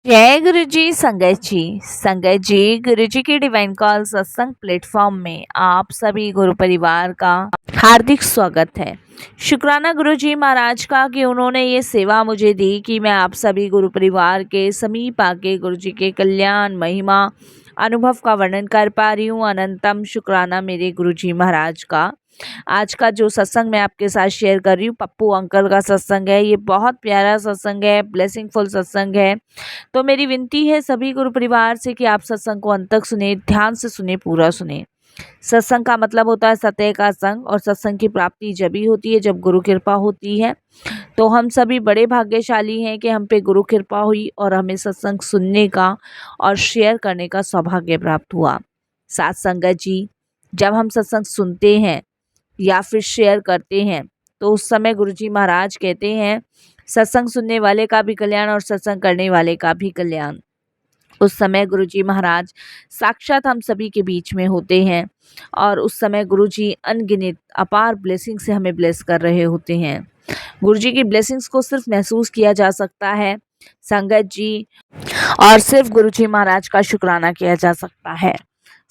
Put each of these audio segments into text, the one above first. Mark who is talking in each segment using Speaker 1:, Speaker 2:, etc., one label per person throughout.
Speaker 1: जय गुरु जी। संगत जी गुरु जी की डिवाइन कॉल सत्संग प्लेटफॉर्म में आप सभी गुरु परिवार का हार्दिक स्वागत है। शुक्राना गुरु जी महाराज का कि उन्होंने ये सेवा मुझे दी कि मैं आप सभी गुरु परिवार के समीप आके गुरु जी के कल्याण महिमा अनुभव का वर्णन कर पा रही हूँ। अनंतम शुक्राना मेरे गुरु जी महाराज का। आज का जो सत्संग मैं आपके साथ शेयर कर रही हूँ पप्पू अंकल का सत्संग है। ये बहुत प्यारा सत्संग है, ब्लेसिंगफुल सत्संग है। तो मेरी विनती है सभी गुरु परिवार से कि आप सत्संग को अंत तक सुने, ध्यान से सुने, पूरा सुने। सत्संग का मतलब होता है सत्य का संग, और सत्संग की प्राप्ति जब ही होती है जब गुरु कृपा होती है। तो हम सभी बड़े भाग्यशाली हैं कि हम पे गुरु कृपा हुई और हमें सत्संग सुनने का और शेयर करने का सौभाग्य प्राप्त हुआ। साथ संगत जी, जब हम सत्संग सुनते हैं या फिर शेयर करते हैं तो उस समय गुरुजी महाराज कहते हैं सत्संग सुनने वाले का भी कल्याण और सत्संग करने वाले का भी कल्याण। उस समय गुरुजी महाराज साक्षात हम सभी के बीच में होते हैं और उस समय गुरुजी अनगिनत अपार ब्लेसिंग से हमें ब्लेस कर रहे होते हैं। गुरुजी की ब्लेसिंग्स को सिर्फ महसूस किया जा सकता है संगत जी, और सिर्फ गुरुजी महाराज का शुक्राना किया जा सकता है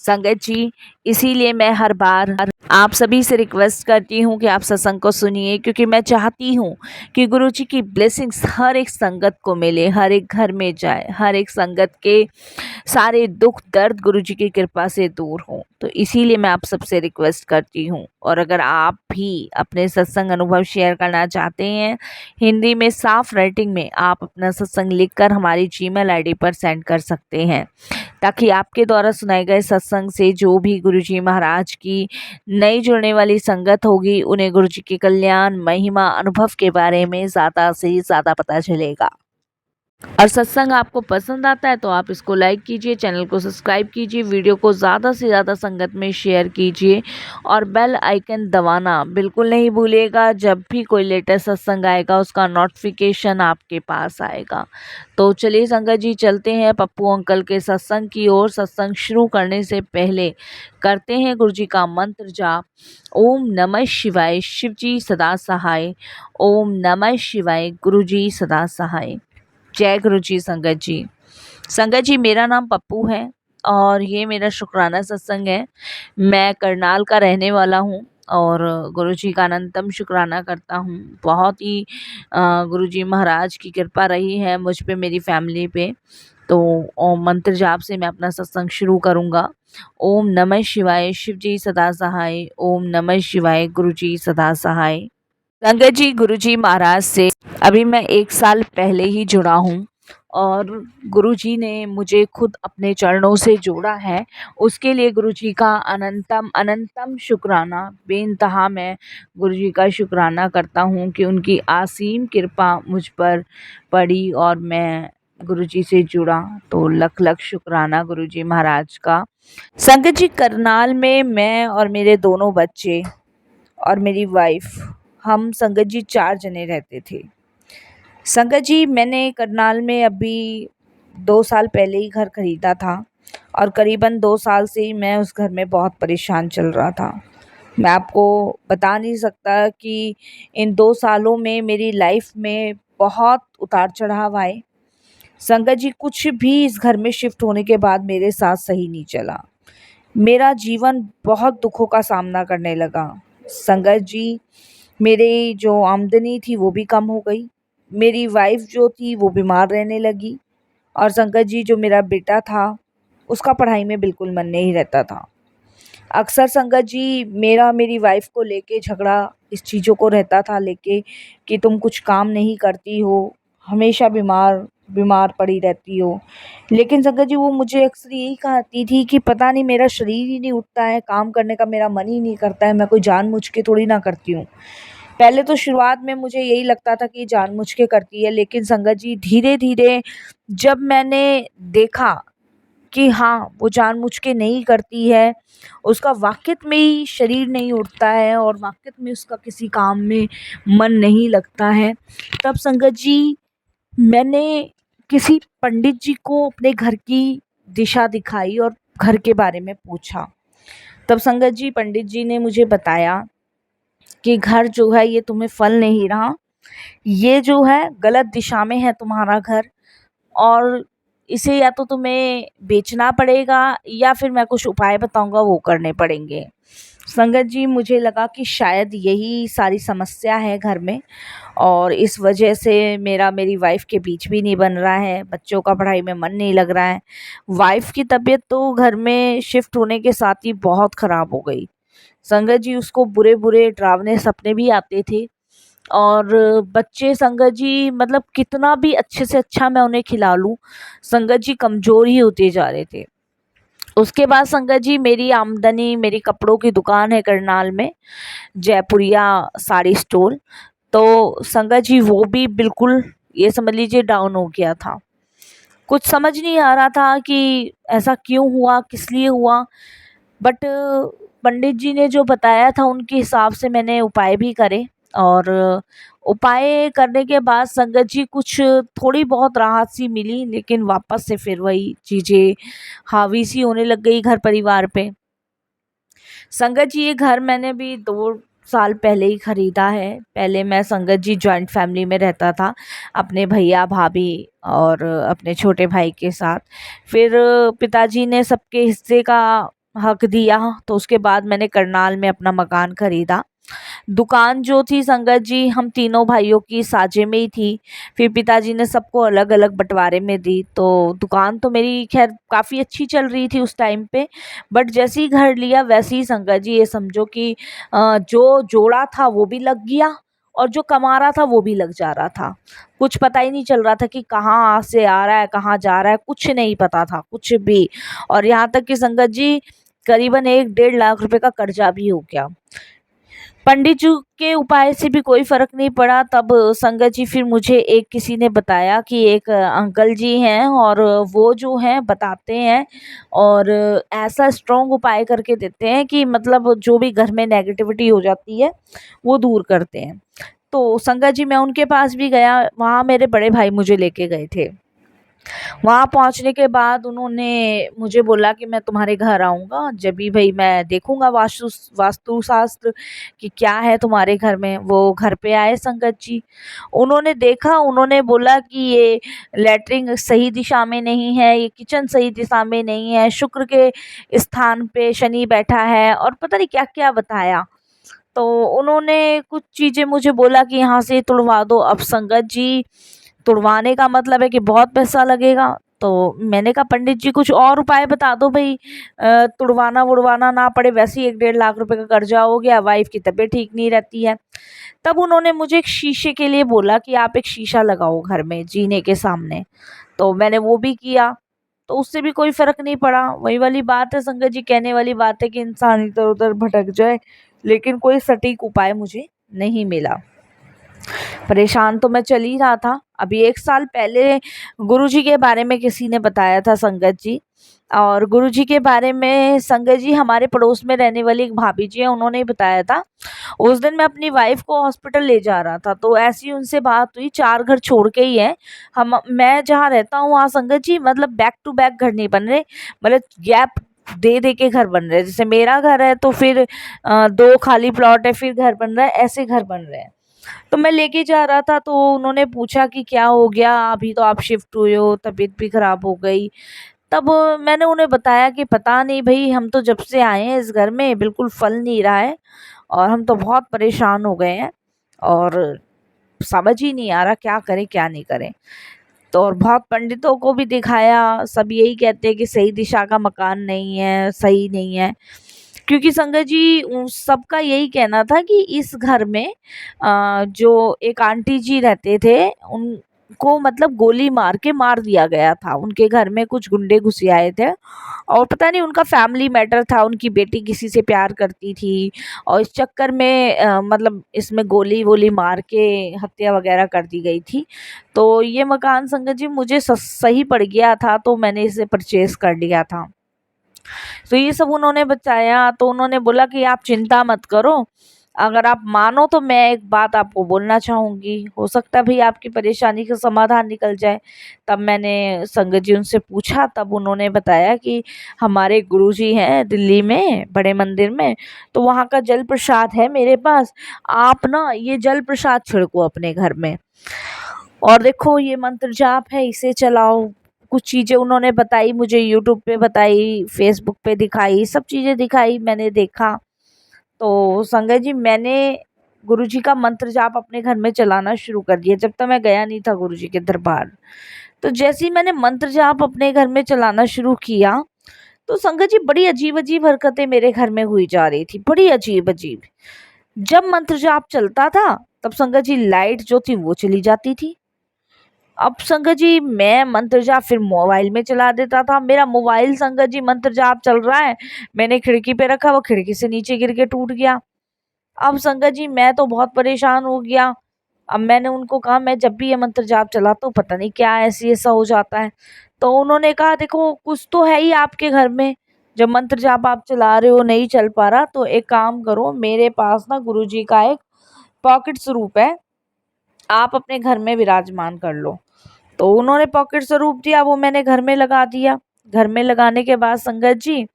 Speaker 1: संगत जी। इसीलिए मैं हर बार आप सभी से रिक्वेस्ट करती हूँ कि आप सत्संग को सुनिए, क्योंकि मैं चाहती हूँ कि गुरु जी की ब्लेसिंग्स हर एक संगत को मिले, हर एक घर में जाए, हर एक संगत के सारे दुख दर्द गुरु जी की कृपा से दूर हों। तो इसीलिए मैं आप सबसे रिक्वेस्ट करती हूँ। और अगर आप भी अपने सत्संग अनुभव शेयर करना चाहते हैं हिंदी में साफ राइटिंग में, आप अपना सत्संग लिखकर हमारी जीमेल आईडी पर सेंड कर सकते हैं, ताकि आपके द्वारा सुनाए गए सत्संग से जो भी गुरुजी महाराज की नई जुड़ने वाली संगत होगी उन्हें गुरुजी के कल्याण महिमा अनुभव के बारे में ज़्यादा से ज़्यादा पता चलेगा। और सत्संग आपको पसंद आता है तो आप इसको लाइक कीजिए, चैनल को सब्सक्राइब कीजिए, वीडियो को ज़्यादा से ज़्यादा संगत में शेयर कीजिए और बेल आइकन दबाना बिल्कुल नहीं भूलिएगा। जब भी कोई लेटेस्ट सत्संग आएगा उसका नोटिफिकेशन आपके पास आएगा। तो चलिए संगत जी, चलते हैं पप्पू अंकल के सत्संग की ओर। सत्संग शुरू करने से पहले करते हैं गुरु जी का मंत्र जाप। ओम नमः शिवाय, शिव जी सदा सहाय। ओम नमः शिवाय, गुरु जी सदा सहाय। जय गुरु जी। संगत जी मेरा नाम पप्पू है और ये मेरा शुक्राना सत्संग है। मैं करनाल का रहने वाला हूँ और गुरु जी का अनंतम शुक्राना करता हूँ। बहुत ही गुरु जी महाराज की कृपा रही है मुझ पे, मेरी फैमिली पे। तो ओम मंत्र जाप से मैं अपना सत्संग शुरू करूँगा। ओम नमः शिवाय, शिव जी सदा सहाय। ओम नमः शिवाय, गुरु जी सदा सहाय। संगत जी, गुरु जी महाराज से अभी मैं 1 साल पहले ही जुड़ा हूँ और गुरु जी ने मुझे खुद अपने चरणों से जोड़ा है। उसके लिए गुरु जी का अनंतम अनंतम शुक्राना, बेइंतहा मैं गुरु जी का शुक्राना करता हूँ कि उनकी असीम कृपा मुझ पर पड़ी और मैं गुरु जी से जुड़ा। तो लख लख शुक्राना गुरु जी महाराज का। संगत जी, करनाल में मैं और मेरे दोनों बच्चे और मेरी वाइफ, हम संगत जी 4 जने रहते थे। संगत जी, मैंने करनाल में अभी 2 साल पहले ही घर खरीदा था और करीबन 2 साल से ही मैं उस घर में बहुत परेशान चल रहा था। मैं आपको बता नहीं सकता कि इन 2 सालों में मेरी लाइफ में बहुत उतार चढ़ाव आए। संगत जी, कुछ भी इस घर में शिफ्ट होने के बाद मेरे साथ सही नहीं चला। मेरा जीवन बहुत दुखों का सामना करने लगा। संगत जी, मेरी जो आमदनी थी वो भी कम हो गई। मेरी वाइफ जो थी वो बीमार रहने लगी और संगत जी, जो मेरा बेटा था उसका पढ़ाई में बिल्कुल मन नहीं रहता था। अक्सर संगत जी, मेरा मेरी वाइफ को लेके झगड़ा इस चीज़ों को रहता था लेके कि तुम कुछ काम नहीं करती हो, हमेशा बीमार बीमार पड़ी रहती हो। लेकिन संगत जी, वो मुझे अक्सर यही कहती थी कि पता नहीं मेरा शरीर ही नहीं उठता है, काम करने का मेरा मन ही नहीं करता है, मैं कोई जानबूझ के थोड़ी ना करती हूँ। पहले तो शुरुआत में मुझे यही लगता था कि जानबूझ के करती है, लेकिन संगत जी धीरे-धीरे जब मैंने देखा कि हाँ, वो जानबूझ के नहीं करती है, उसका वाक़ई में ही शरीर नहीं उठता है और वाक़ई में उसका किसी काम में मन नहीं लगता है, तब संगत जी मैंने किसी पंडित जी को अपने घर की दिशा दिखाई और घर के बारे में पूछा। तब संगत जी पंडित जी ने मुझे बताया कि घर जो है ये तुम्हें फल नहीं रहा, ये जो है गलत दिशा में है तुम्हारा घर, और इसे या तो तुम्हें बेचना पड़ेगा या फिर मैं कुछ उपाय बताऊंगा वो करने पड़ेंगे। संगत जी, मुझे लगा कि शायद यही सारी समस्या है घर में, और इस वजह से मेरी वाइफ के बीच भी नहीं बन रहा है, बच्चों का पढ़ाई में मन नहीं लग रहा है। वाइफ की तबीयत तो घर में शिफ्ट होने के साथ ही बहुत ख़राब हो गई। संगत जी, उसको बुरे बुरे डरावने सपने भी आते थे, और बच्चे संगत जी मतलब कितना भी अच्छे से अच्छा मैं उन्हें खिला लूँ, संगत जी कमज़ोर ही होते जा रहे थे। उसके बाद संगत जी, मेरी आमदनी, मेरी कपड़ों की दुकान है करनाल में, जयपुरिया साड़ी स्टोर। तो संगत जी वो भी बिल्कुल ये समझ लीजिए डाउन हो गया था। कुछ समझ नहीं आ रहा था कि ऐसा क्यों हुआ, किस लिए हुआ। बट पंडित जी ने जो बताया था उनके हिसाब से मैंने उपाय भी करे, और उपाय करने के बाद संगत जी कुछ थोड़ी बहुत राहत सी मिली, लेकिन वापस से फिर वही चीज़ें हावी सी होने लग गई घर परिवार पे। संगत जी, ये घर मैंने भी 2 साल पहले ही खरीदा है। पहले मैं संगत जी जॉइंट फैमिली में रहता था, अपने भैया भाभी और अपने छोटे भाई के साथ। फिर पिताजी ने सबके हिस्से का हक दिया, तो उसके बाद मैंने करनाल में अपना मकान खरीदा। दुकान जो थी संगत जी, हम तीनों भाइयों की साझे में ही थी। फिर पिताजी ने सबको अलग अलग बंटवारे में दी, तो दुकान तो मेरी खैर काफ़ी अच्छी चल रही थी उस टाइम पे। बट जैसे ही घर लिया वैसे ही संगत जी ये समझो कि जो जोड़ा था वो भी लग गया, और जो कमा रहा था वो भी लग जा रहा था। कुछ पता ही नहीं चल रहा था कि कहाँ से आ रहा है, कहाँ जा रहा है, कुछ नहीं पता था, कुछ भी। और यहाँ तक कि संगत जी करीबन 1-1.5 लाख रुपए का कर्जा भी हो गया। पंडित जी के उपाय से भी कोई फ़र्क नहीं पड़ा। तब संगत जी फिर मुझे एक किसी ने बताया कि एक अंकल जी हैं, और वो जो हैं बताते हैं, और ऐसा स्ट्रॉन्ग उपाय करके देते हैं कि मतलब जो भी घर में नेगेटिविटी हो जाती है वो दूर करते हैं। तो संगत जी मैं उनके पास भी गया, वहाँ मेरे बड़े भाई मुझे लेके गए थे। वहाँ पहुँचने के बाद उन्होंने मुझे बोला कि मैं तुम्हारे घर आऊँगा, जब भी भई मैं देखूँगा वास्तु शास्त्र कि क्या है तुम्हारे घर में। वो घर पे आए संगत जी, उन्होंने देखा, उन्होंने बोला कि ये लैट्रिन सही दिशा में नहीं है, ये किचन सही दिशा में नहीं है, शुक्र के स्थान पे शनि बैठा है, और पता नहीं क्या-क्या बताया। तो उन्होंने कुछ चीज़ें मुझे बोला कि यहाँ से तुड़वा दो। अब संगत जी तुड़वाने का मतलब है कि बहुत पैसा लगेगा। तो मैंने कहा पंडित जी कुछ और उपाय बता दो भई, तुड़वाना वुड़वाना ना पड़े, वैसे ही 1-1.5 लाख रुपए का कर्जा हो गया, वाइफ की तबीयत ठीक नहीं रहती है। तब उन्होंने मुझे एक शीशे के लिए बोला कि आप एक शीशा लगाओ घर में जीने के सामने। तो मैंने वो भी किया, तो उससे भी कोई फ़र्क नहीं पड़ा। वही वाली बात है संगत जी, कहने वाली बात है कि इंसान इधर-उधर भटक जाए, लेकिन कोई सटीक उपाय मुझे नहीं मिला। परेशान तो मैं चल ही रहा था। अभी 1 साल पहले गुरुजी के बारे में किसी ने बताया था संगत जी, और गुरुजी के बारे में संगत जी हमारे पड़ोस में रहने वाली एक भाभी जी हैं, उन्होंने ही बताया था। उस दिन मैं अपनी वाइफ़ को हॉस्पिटल ले जा रहा था, तो ऐसी उनसे बात हुई, 4 घर छोड़ के ही है। मैं जहाँ रहता हूँ वहाँ संगत जी मतलब बैक टू बैक घर नहीं बन रहे, मतलब गैप दे-दे के घर बन रहे हैं। जैसे मेरा घर है तो फिर 2 खाली प्लॉट है, फिर घर बन रहा है, ऐसे घर बन रहे हैं। तो मैं लेके जा रहा था, तो उन्होंने पूछा कि क्या हो गया, अभी तो आप शिफ्ट हुए हो, तबीयत भी खराब हो गई। तब मैंने उन्हें बताया कि पता नहीं भई, हम तो जब से आए हैं इस घर में बिल्कुल फल नहीं रहा है, और हम तो बहुत परेशान हो गए हैं, और समझ ही नहीं आ रहा क्या करें क्या नहीं करें। तो और बहुत पंडितों को भी दिखाया, सब यही कहते हैं कि सही दिशा का मकान नहीं है, सही नहीं है। क्योंकि संगत जी सबका यही कहना था कि इस घर में जो एक आंटी जी रहते थे, उनको मतलब गोली मार के मार दिया गया था। उनके घर में कुछ गुंडे घुस आए थे, और पता नहीं उनका फैमिली मैटर था, उनकी बेटी किसी से प्यार करती थी, और इस चक्कर में मतलब इसमें गोली वोली मार के हत्या वगैरह कर दी गई थी। तो ये मकान संगत जी मुझे सही पड़ गया था, तो मैंने इसे परचेज कर लिया था। तो ये सब उन्होंने बताया, तो उन्होंने बोला कि आप चिंता मत करो, अगर आप मानो तो मैं एक बात आपको बोलना चाहूँगी, हो सकता है भई आपकी परेशानी का समाधान निकल जाए। तब मैंने संगत जी उनसे पूछा, तब उन्होंने बताया कि हमारे गुरुजी हैं दिल्ली में बड़े मंदिर में, तो वहाँ का जल प्रसाद है मेरे पास, आप ना ये जल प्रसाद छिड़को अपने घर में, और देखो ये मंत्र जाप है इसे चलाओ, कुछ चीज़ें उन्होंने बताई मुझे, यूट्यूब पे बताई, फेसबुक पे दिखाई, सब चीज़ें दिखाई, मैंने देखा। तो संगत जी मैंने गुरुजी का मंत्र जाप अपने घर में चलाना शुरू कर दिया, जब तक मैं गया नहीं था गुरुजी के दरबार। तो जैसे ही मैंने मंत्र जाप अपने घर में चलाना शुरू किया, तो संगत जी बड़ी अजीब-अजीब हरकतें मेरे घर में हुई जा रही थी, बड़ी अजीब-अजीब। जब मंत्र जाप चलता था, तब संगत जी लाइट जो थी वो चली जाती थी। अब संगत जी मैं मंत्र जाप फिर मोबाइल में चला देता था। मेरा मोबाइल संगत जी मंत्र जाप चल रहा है, मैंने खिड़की पे रखा, वो खिड़की से नीचे गिर के टूट गया। अब संगत जी मैं तो बहुत परेशान हो गया। अब मैंने उनको कहा मैं जब भी ये मंत्र जाप चलाता हूँ पता नहीं क्या ऐसा हो जाता है। तो उन्होंने कहा देखो कुछ तो है ही आपके घर में, जब मंत्र जाप आप चला रहे हो नहीं चल पा रहा, तो एक काम करो, मेरे पास ना गुरुजी का एक पॉकेट स्वरूप है, आप अपने घर में विराजमान कर लो। तो उन्होंने पॉकेट स्वरूप दिया, वो मैंने घर में लगा दिया। घर में लगाने के बाद संगत जी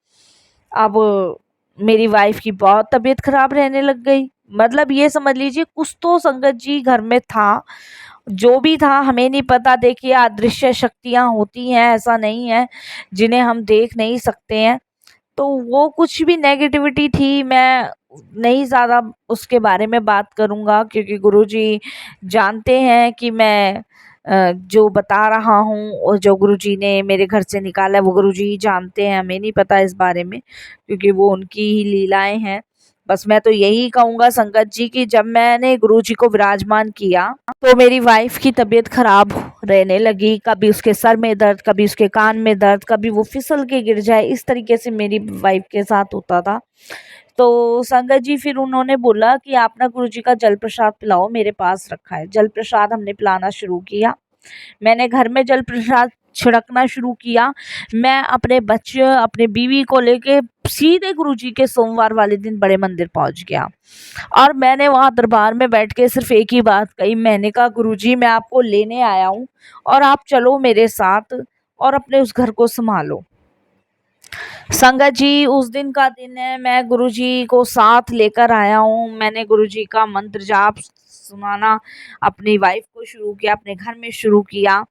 Speaker 1: अब मेरी वाइफ की बहुत तबीयत खराब रहने लग गई। मतलब ये समझ लीजिए कुछ तो संगत जी घर में था, जो भी था हमें नहीं पता। देखिए अदृश्य शक्तियाँ होती हैं, ऐसा नहीं है, जिन्हें हम देख नहीं सकते हैं। तो वो कुछ भी नेगेटिविटी थी, मैं नहीं ज़्यादा उसके बारे में बात करूँगा, क्योंकि गुरुजी जानते हैं कि मैं जो बता रहा हूँ और जो गुरुजी ने मेरे घर से निकाला है वो गुरुजी ही जानते हैं, हमें नहीं पता इस बारे में, क्योंकि वो उनकी ही लीलाएं हैं। बस मैं तो यही कहूँगा संगत जी कि जब मैंने गुरुजी को विराजमान किया, तो मेरी वाइफ की तबीयत खराब रहने लगी। कभी उसके सर में दर्द, कभी उसके कान में दर्द, कभी वो फिसल के गिर जाए, इस तरीके से मेरी वाइफ के साथ होता था। तो संगत जी फिर उन्होंने बोला कि आप ना गुरुजी का जल प्रसाद पिलाओ, मेरे पास रखा है। जल प्रसाद हमने पिलाना शुरू किया। मैंने घर में जल प्रसाद छिड़कना शुरू किया। मैं अपने बच्चे, अपने बीवी को लेके सीधे गुरुजी के सोमवार वाले दिन बड़े मंदिर पहुंच गया। और मैंने वहां दरबार में बैठ के सिर्फ एक ही बात कही, मैंने कहा गुरुजी मैं आपको लेने आया हूँ और आप चलो मेरे साथ और अपने उस घर को संभालो। संगत जी उस दिन का दिन है, मैं गुरुजी को साथ लेकर आया हूँ। मैंने गुरुजी का मंत्र जाप सुनाना अपनी वाइफ को शुरू किया, अपने घर में शुरू किया।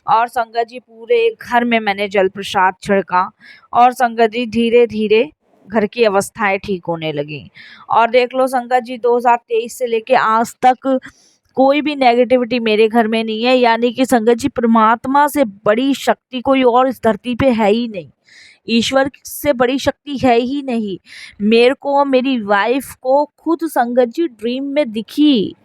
Speaker 1: और संगत जी पूरे घर में मैंने जल प्रसाद छिड़का। और संगत जी धीरे धीरे घर की अवस्थाएं ठीक होने लगी। और देख लो संगत जी 2023 से लेके आज तक कोई भी नेगेटिविटी मेरे घर में नहीं है। यानी कि संगत जी परमात्मा से बड़ी शक्ति कोई और इस धरती पे है ही नहीं, ईश्वर से बड़ी शक्ति है ही नहीं। मेरे को मेरी वाइफ को खुद संगत जी ड्रीम में दिखी,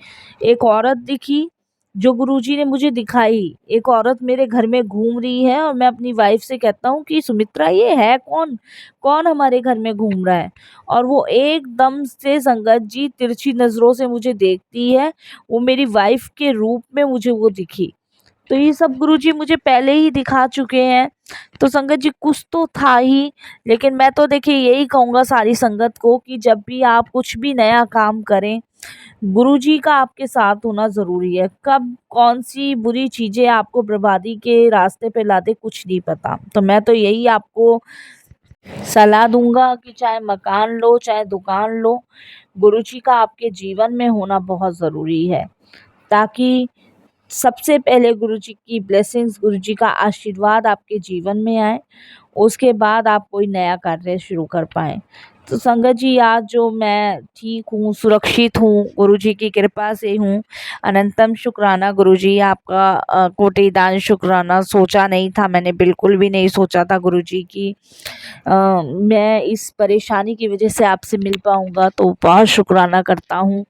Speaker 1: एक औरत दिखी जो गुरुजी ने मुझे दिखाई। एक औरत मेरे घर में घूम रही है और मैं अपनी वाइफ से कहता हूँ कि सुमित्रा ये है कौन, कौन हमारे घर में घूम रहा है। और वो एकदम से संगत जी तिरछी नज़रों से मुझे देखती है, वो मेरी वाइफ के रूप में मुझे वो दिखी। तो ये सब गुरुजी मुझे पहले ही दिखा चुके हैं। तो संगत जी कुछ तो था ही। लेकिन मैं तो देखिए यही कहूँगा सारी संगत को कि जब भी आप कुछ भी नया काम करें, गुरुजी का आपके साथ होना ज़रूरी है। कब कौन-सी बुरी चीज़ें आपको बर्बादी के रास्ते पे ला दे कुछ नहीं पता। तो मैं तो यही आपको सलाह दूँगा कि चाहे मकान लो, चाहे दुकान लो, गुरुजी का आपके जीवन में होना बहुत ज़रूरी है। ताकि सबसे पहले गुरुजी की ब्लेसिंग्स, गुरुजी का आशीर्वाद आपके जीवन में आए, उसके बाद आप कोई नया कार्य शुरू कर पाएँ। तो संगत जी आज जो मैं ठीक हूँ, सुरक्षित हूँ, गुरुजी की कृपा से हूँ। अनंतम शुक्राना गुरुजी आपका, कोटिदान शुक्राना। सोचा नहीं था मैंने, बिल्कुल भी नहीं सोचा था गुरुजी कि मैं इस परेशानी की वजह से आपसे मिल पाऊँगा, तो बहुत शुक्राना करता हूँ।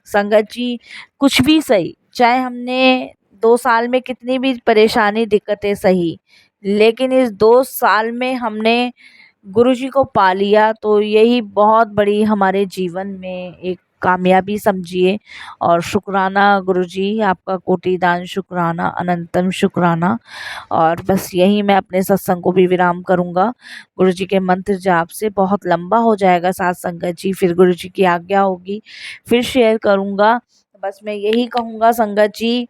Speaker 1: संगत जी कुछ भी सही, चाहे हमने 2 साल में कितनी भी परेशानी दिक्कतें सही, लेकिन इस 2 साल में हमने गुरुजी को पा लिया, तो यही बहुत बड़ी हमारे जीवन में एक कामयाबी समझिए। और शुक्राना गुरुजी आपका कोटिदान शुक्राना, अनंतम शुक्राना। और बस यही मैं अपने सत्संग को भी विराम करूँगा। गुरुजी के मंत्र जाप से बहुत लंबा हो जाएगा साथ संगत जी, फिर गुरुजी की आज्ञा होगी, फिर शेयर करूँगा। बस मैं यही कहूँगा संगत जी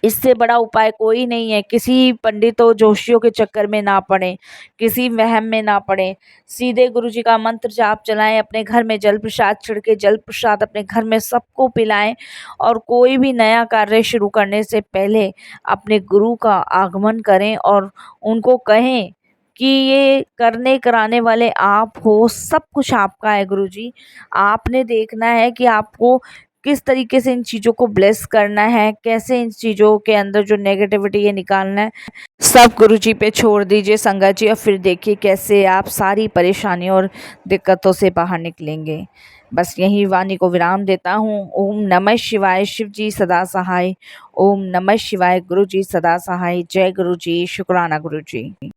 Speaker 1: इससे बड़ा उपाय कोई नहीं है। किसी पंडितों जोशियों के चक्कर में ना पड़े, किसी वहम में ना पड़े। सीधे गुरुजी का मंत्र जाप चलाएं, अपने घर में जल प्रसाद छिड़के, जल प्रसाद अपने घर में सबको पिलाएं और कोई भी नया कार्य शुरू करने से पहले अपने गुरु का आगमन करें और उनको कहें कि ये करने कराने वाले आप हो, सब कुछ आपका है गुरुजी। आपने देखना है कि आपको किस तरीके से इन चीज़ों को ब्लेस करना है, कैसे इन चीज़ों के अंदर जो नेगेटिविटी है निकालना है। सब गुरुजी पे छोड़ दीजिए संगत जी, और फिर देखिए कैसे आप सारी परेशानियों और दिक्कतों से बाहर निकलेंगे। बस यही वाणी को विराम देता हूँ। ओम नमः शिवाय, शिव जी सदा सहाय। ओम नमः शिवाय, गुरु जी सदा सहाय। जय गुरु जी, शुक्राना गुरु जी।